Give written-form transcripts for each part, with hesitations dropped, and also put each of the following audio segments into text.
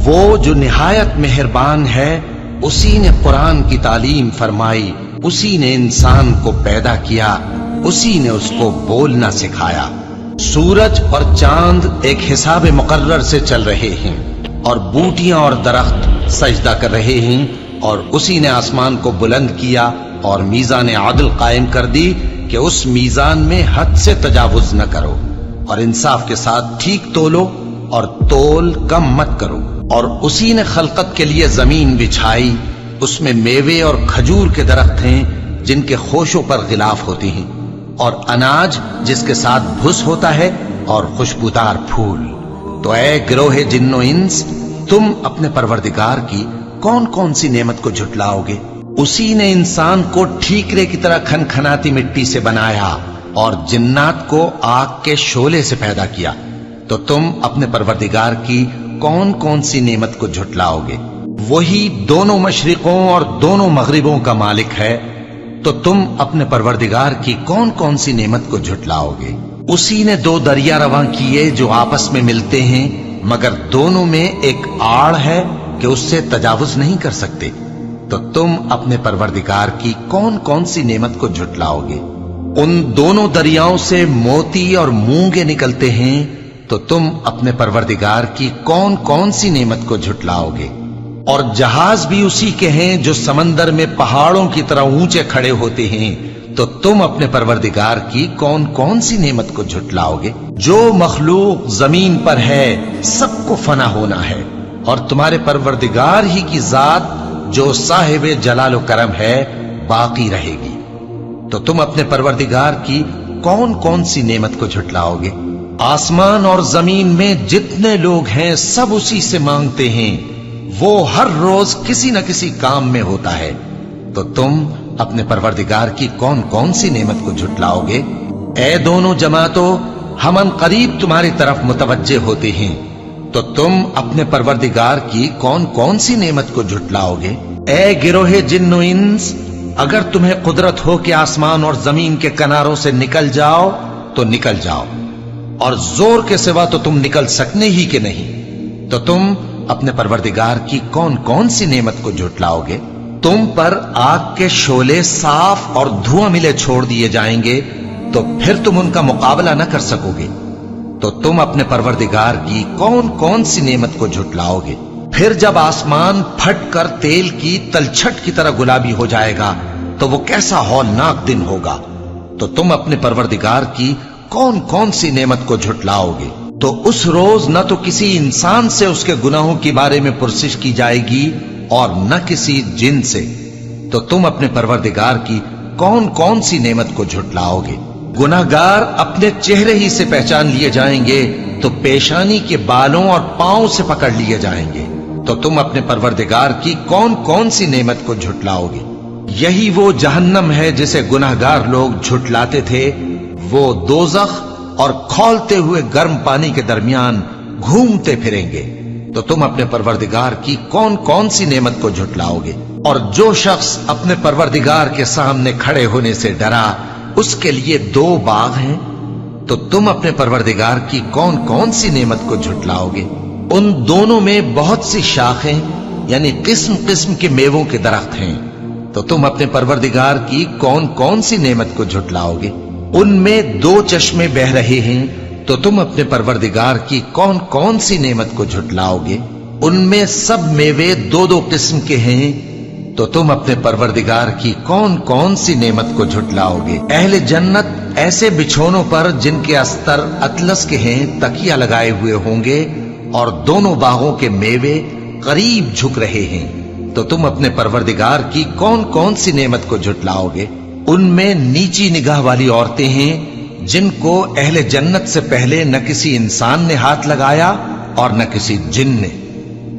وہ جو نہایت مہربان ہے، اسی نے قرآن کی تعلیم فرمائی، اسی نے انسان کو پیدا کیا، اسی نے اس کو بولنا سکھایا۔ سورج اور چاند ایک حساب مقرر سے چل رہے ہیں، اور بوٹیاں اور درخت سجدہ کر رہے ہیں، اور اسی نے آسمان کو بلند کیا اور میزان عدل قائم کر دی کہ اس میزان میں حد سے تجاوز نہ کرو، اور انصاف کے ساتھ ٹھیک تولو اور تول کم مت کرو۔ اور اسی نے خلقت کے لیے زمین بچھائی، اس میں میوے اور کھجور کے درخت ہیں جن کے خوشوں پر غلاف ہوتے ہیں، اور اناج جس کے ساتھ بھس ہوتا ہے، اور خوشبودار پھول۔ تو اے گروہ جن و انس، تم اپنے پروردگار کی کون کون سی نعمت کو جھٹلاؤ گے؟ اسی نے انسان کو ٹھیکرے کی طرح کھنکھناتی مٹی سے بنایا اور جنات کو آگ کے شعلے سے پیدا کیا، تو تم اپنے پروردگار کی کون کون سی نعمت کو جھٹلاؤ گے؟ وہی دونوں مشرقوں اور دونوں مغربوں کا مالک ہے، تو تم اپنے پروردگار کی کون کون سی نعمت کو جھٹلاؤ گے؟ اسی نے دو دریا رواں کیے جو آپس میں ملتے ہیں، مگر دونوں میں ایک آڑ ہے کہ اس سے تجاوز نہیں کر سکتے، تو تم اپنے پروردگار کی کون کون سی نعمت کو جھٹلاؤ گے؟ ان دونوں دریاؤں سے موتی اور مونگے نکلتے ہیں، تو تم اپنے پروردگار کی کون کون سی نعمت کو جھٹلاؤ گے؟ اور جہاز بھی اسی کے ہیں جو سمندر میں پہاڑوں کی طرح اونچے کھڑے ہوتے ہیں، تو تم اپنے پروردگار کی کون کون سی نعمت کو جھٹلاؤ گے؟ جو مخلوق زمین پر ہے سب کو فنا ہونا ہے، اور تمہارے پروردگار ہی کی ذات جو صاحب جلال و کرم ہے باقی رہے گی۔ تو تم اپنے پروردگار کی کون کون سی نعمت کو جھٹلاؤ گے؟ آسمان اور زمین میں جتنے لوگ ہیں سب اسی سے مانگتے ہیں، وہ ہر روز کسی نہ کسی کام میں ہوتا ہے، تو تم اپنے پروردگار کی کون کون سی نعمت کو جھٹلاؤ گے؟ اے دونوں جماعتوں، ہم ان قریب تمہاری طرف متوجہ ہوتے ہیں، تو تم اپنے پروردگار کی کون کون سی نعمت کو جھٹلاؤ گے؟ اے گروہ جن و انس، اگر تمہیں قدرت ہو کہ آسمان اور زمین کے کناروں سے نکل جاؤ تو نکل جاؤ، اور زور کے سوا تو تم نکل سکنے ہی کہ نہیں، تو تم اپنے پروردگار کی کون کون سی نعمت کو جھٹلاؤ گے؟ تم پر آگ کے شعلے صاف اور دھواں ملے چھوڑ دیے جائیں گے، تو پھر تم ان کا مقابلہ نہ کر سکو گے، تو تم اپنے پروردگار کی کون کون سی نعمت کو جھٹلاؤ گے؟ پھر جب آسمان پھٹ کر تیل کی تلچھٹ کی طرح گلابی ہو جائے گا تو وہ کیسا ہولناک دن ہوگا، تو تم اپنے پروردگار کی کون کون سی نعمت کو جھٹلاؤ گے؟ تو اس روز نہ تو کسی انسان سے اس کے گناہوں کے بارے میں پرسش کی جائے گی اور نہ کسی جن سے، تو تم اپنے پروردگار کی کون کون سی نعمت کو جھٹلاؤ گے؟ گناہگار اپنے چہرے ہی سے پہچان لیے جائیں گے، تو پیشانی کے بالوں اور پاؤں سے پکڑ لیے جائیں گے، تو تم اپنے پروردگار کی کون کون سی نعمت کو جھٹلاؤ گے؟ یہی وہ جہنم ہے جسے گناہگار لوگ جھٹلاتے تھے، وہ دوزخ اور کھولتے ہوئے گرم پانی کے درمیان گھومتے پھریں گے، تو تم اپنے پروردگار کی کون کون سی نعمت کو جھٹلاؤ گے؟ اور جو شخص اپنے پروردگار کے سامنے کھڑے ہونے سے ڈرا، اس کے لیے دو باغ ہیں، تو تم اپنے پروردگار کی کون کون سی نعمت کو جھٹلاؤ گے؟ ان دونوں میں بہت سی شاخیں یعنی قسم قسم کے میووں کے درخت ہیں، تو تم اپنے پروردگار کی کون کون سی نعمت کو جھٹلاؤ گے؟ ان میں دو چشمے بہ رہے ہیں، تو تم اپنے پروردگار کی کون کون سی نعمت کو جھٹلاؤ گے؟ ان میں سب میوے دو دو قسم کے ہیں، تو تم اپنے پروردگار کی کون کون سی نعمت کو جھٹلاؤ گے؟ اہل جنت ایسے بچھونوں پر جن کے استر اطلس کے ہیں تکیہ لگائے ہوئے ہوں گے، اور دونوں باغوں کے میوے قریب جھک رہے ہیں، تو تم اپنے پروردگار کی کون کون سی نعمت کو جھٹلاؤ گے؟ ان میں نیچی نگاہ والی عورتیں ہیں جن کو اہل جنت سے پہلے نہ کسی انسان نے ہاتھ لگایا اور نہ کسی جن نے،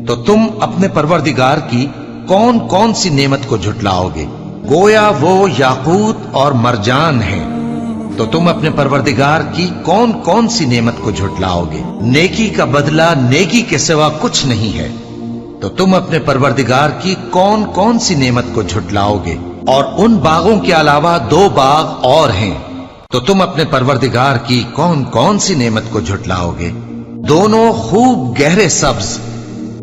تو تم اپنے پروردگار کی کون کون سی نعمت کو جھٹلاؤ گے؟ گویا وہ یاقوت اور مرجان ہیں، تو تم اپنے پروردگار کی کون کون سی نعمت کو جھٹلاؤ گے؟ نیکی کا بدلہ نیکی کے سوا کچھ نہیں ہے، تو تم اپنے پروردگار کی کون کون سی نعمت کو جھٹلاؤ گے؟ اور ان باغوں کے علاوہ دو باغ اور ہیں، تو تم اپنے پروردگار کی کون کون سی نعمت کو جھٹلاؤ گے؟ دونوں خوب گہرے سبز